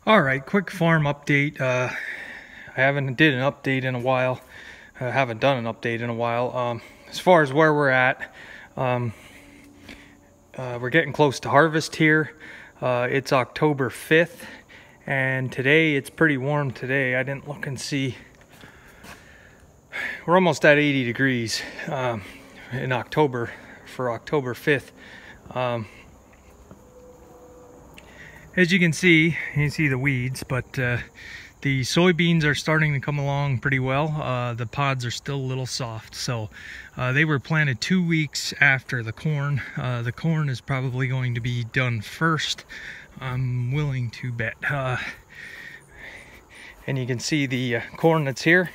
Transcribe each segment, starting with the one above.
All right, quick farm update. I haven't did an update in a while. I haven't done an update in a while. As far as where we're at, we're getting close to harvest here. It's October 5th, and today it's pretty warm today. I didn't look and see. We're almost at 80 degrees in October for October 5th. As you can see the weeds, but the soybeans are starting to come along pretty well. The pods are still a little soft, so they were planted 2 weeks after the corn. The corn is probably going to be done first, I'm willing to bet. And you can see the corn that's here.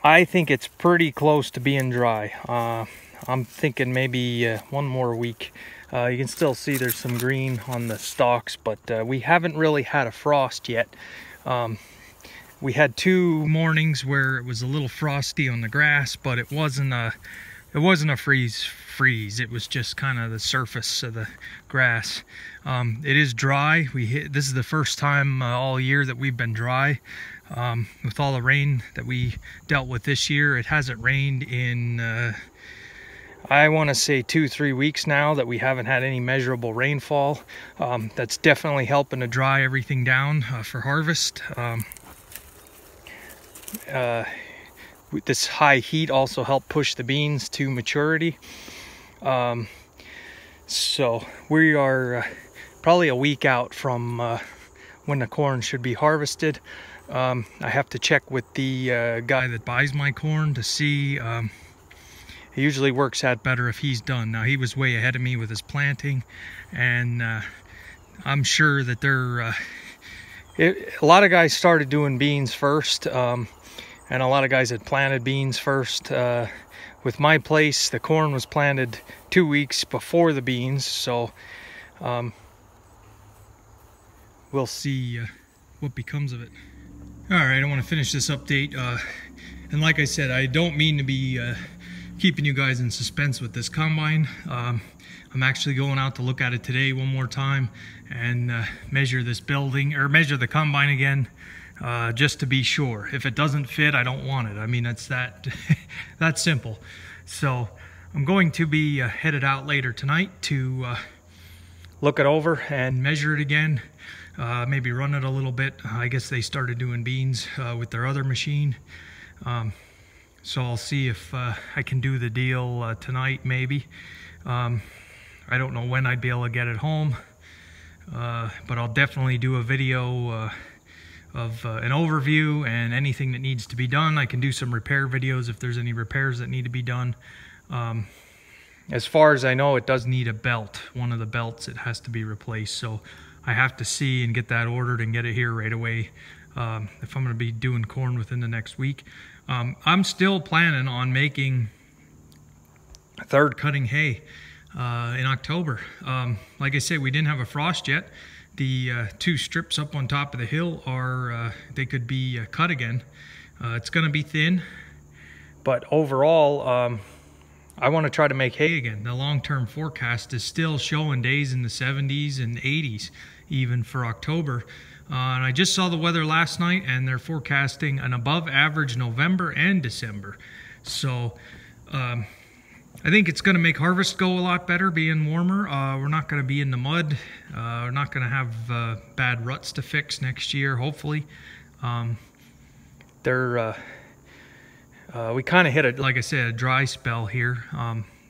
I think it's pretty close to being dry. I'm thinking maybe one more week. You can still see there's some green on the stalks, but we haven't really had a frost yet. We had 2 mornings where it was a little frosty on the grass, but it wasn't a freeze. It was just kind of the surface of the grass. It is dry. This is the first time all year that we've been dry. With all the rain that we dealt with this year, it hasn't rained in I want to say 2-3 weeks now that we haven't had any measurable rainfall. That's definitely helping to dry everything down for harvest. This high heat also helped push the beans to maturity. So we are probably a week out from when the corn should be harvested. I have to check with the guy that buys my corn to see. It usually works out better if he's done. Now, he was way ahead of me with his planting, and I'm sure that a lot of guys started doing beans first, and a lot of guys had planted beans first. With my place, the corn was planted 2 weeks before the beans, so we'll see what becomes of it. All right, I want to finish this update, and like I said, I don't mean to be keeping you guys in suspense with this combine. I'm actually going out to look at it today one more time and measure this building, or measure the combine again, just to be sure. If it doesn't fit, I don't want it. I mean, it's that that simple. So I'm going to be headed out later tonight to look it over and measure it again. Maybe run it a little bit. I guess they started doing beans with their other machine. So I'll see if I can do the deal tonight, maybe. I don't know when I'd be able to get it home, but I'll definitely do a video of an overview and anything that needs to be done. I can do some repair videos if there's any repairs that need to be done. As far as I know, it does need a belt. One of the belts, it has to be replaced. So I have to see and get that ordered and get it here right away if I'm going to be doing corn within the next week. I'm still planning on making third cutting hay in October. Like I said, we didn't have a frost yet. The 2 strips up on top of the hill are, they could be cut again. It's going to be thin, but overall, I want to try to make hay again. The long-term forecast is still showing days in the 70s and 80s, even for October. And I just saw the weather last night, and they're forecasting an above average November and December. So I think it's going to make harvest go a lot better being warmer. We're not going to be in the mud. We're not going to have bad ruts to fix next year, hopefully. We kind of hit, like I said, a dry spell here.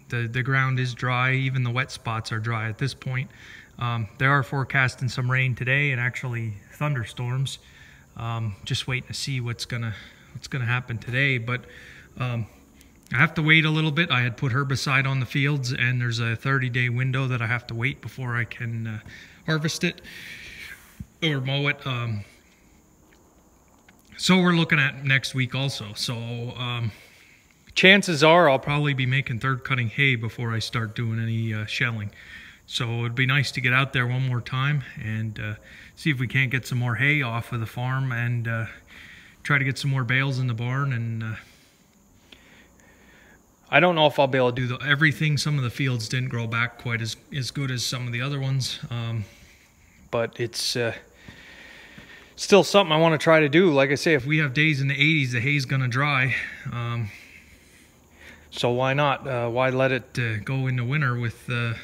The ground is dry. Even the wet spots are dry at this point. They are forecasting some rain today and actually thunderstorms. Just waiting to see what's gonna happen today. But I have to wait a little bit. I had put herbicide on the fields, and there's a 30-day window that I have to wait before I can harvest it or mow it. So we're looking at next week also. So chances are I'll probably be making third cutting hay before I start doing any shelling. So it'd be nice to get out there one more time and see if we can't get some more hay off of the farm and try to get some more bales in the barn. And I don't know if I'll be able to do everything. Some of the fields didn't grow back quite as good as some of the other ones, but it's still something I want to try to do. Like I say, if we have days in the 80s, the hay's gonna dry, so why not? Why let it go into winter with the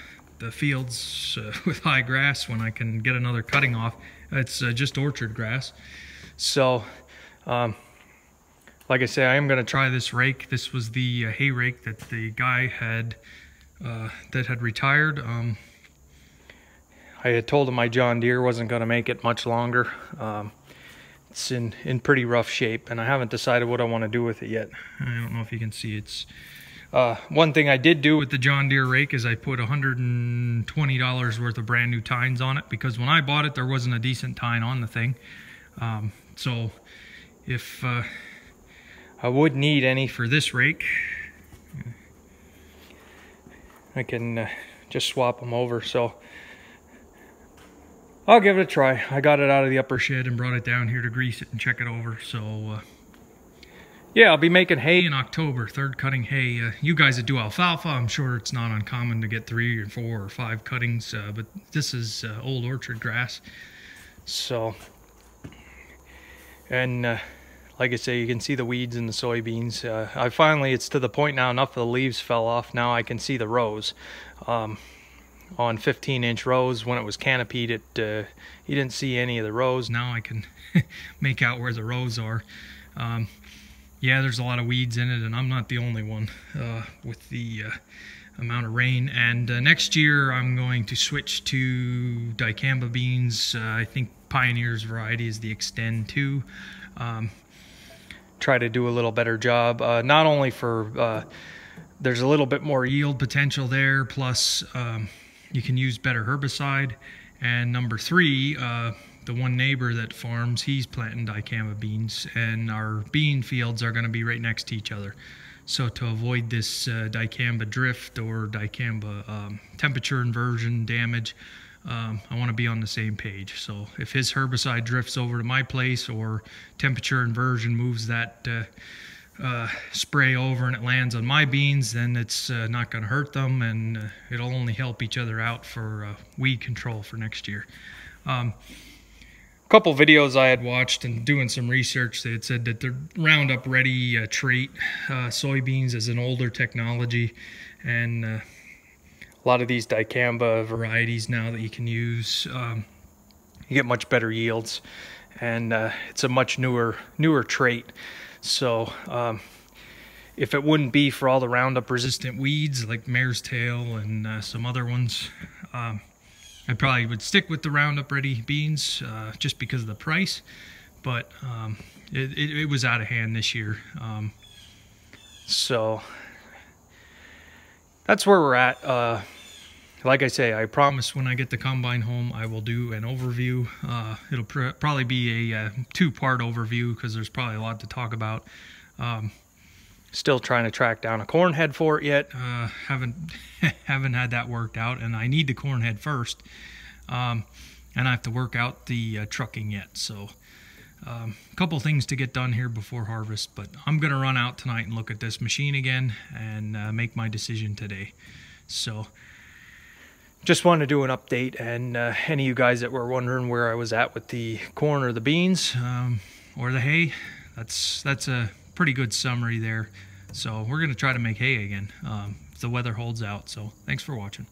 fields with high grass when I can get another cutting off? It's just orchard grass. So like I say, I am going to try this rake. This was the hay rake that the guy had that had retired. I had told him my John Deere wasn't going to make it much longer. It's in pretty rough shape, and I haven't decided what I want to do with it yet. I don't know if you can see. It's one thing I did do with the John Deere rake is I put $120 worth of brand new tines on it, because when I bought it there wasn't a decent tine on the thing. So if I would need any for this rake, I can just swap them over. So I'll give it a try. I got it out of the upper shed and brought it down here to grease it and check it over. So yeah, I'll be making hay in October, third cutting hay. You guys that do alfalfa, I'm sure it's not uncommon to get 3 or 4 or 5 cuttings, but this is old orchard grass. So, and like I say, you can see the weeds in the soybeans. It's to the point now, enough of the leaves fell off. Now I can see the rows. On 15-inch rows, when it was canopied, you didn't see any of the rows. Now I can make out where the rows are. Yeah, there's a lot of weeds in it, and I'm not the only one with the amount of rain. And next year I'm going to switch to dicamba beans. I think Pioneer's variety is the Extend 2. Try to do a little better job, not only for there's a little bit more yield potential there, plus you can use better herbicide. And number 3, the one neighbor that farms, he's planting dicamba beans, and our bean fields are going to be right next to each other. So to avoid this dicamba drift or dicamba temperature inversion damage, I want to be on the same page. So if his herbicide drifts over to my place, or temperature inversion moves that spray over and it lands on my beans, then it's not going to hurt them, and it'll only help each other out for weed control for next year. Couple videos I had watched and doing some research, they had said that the Roundup Ready trait soybeans is an older technology, and a lot of these dicamba varieties now that you can use, you get much better yields, and it's a much newer trait. So if it wouldn't be for all the Roundup resistant weeds like mare's tail and some other ones, I probably would stick with the Roundup Ready beans just because of the price, but it was out of hand this year. So that's where we're at. Like I say, I promise when I get the combine home, I will do an overview. It'll probably be a 2-part overview, because there's probably a lot to talk about. Still trying to track down a corn head for it yet. Haven't had that worked out, and I need the corn head first. And I have to work out the trucking yet. So a couple things to get done here before harvest, but I'm gonna run out tonight and look at this machine again and make my decision today. So just wanted to do an update, and any of you guys that were wondering where I was at with the corn or the beans or the hay, that's a pretty good summary there. So we're going to try to make hay again if the weather holds out. So thanks for watching.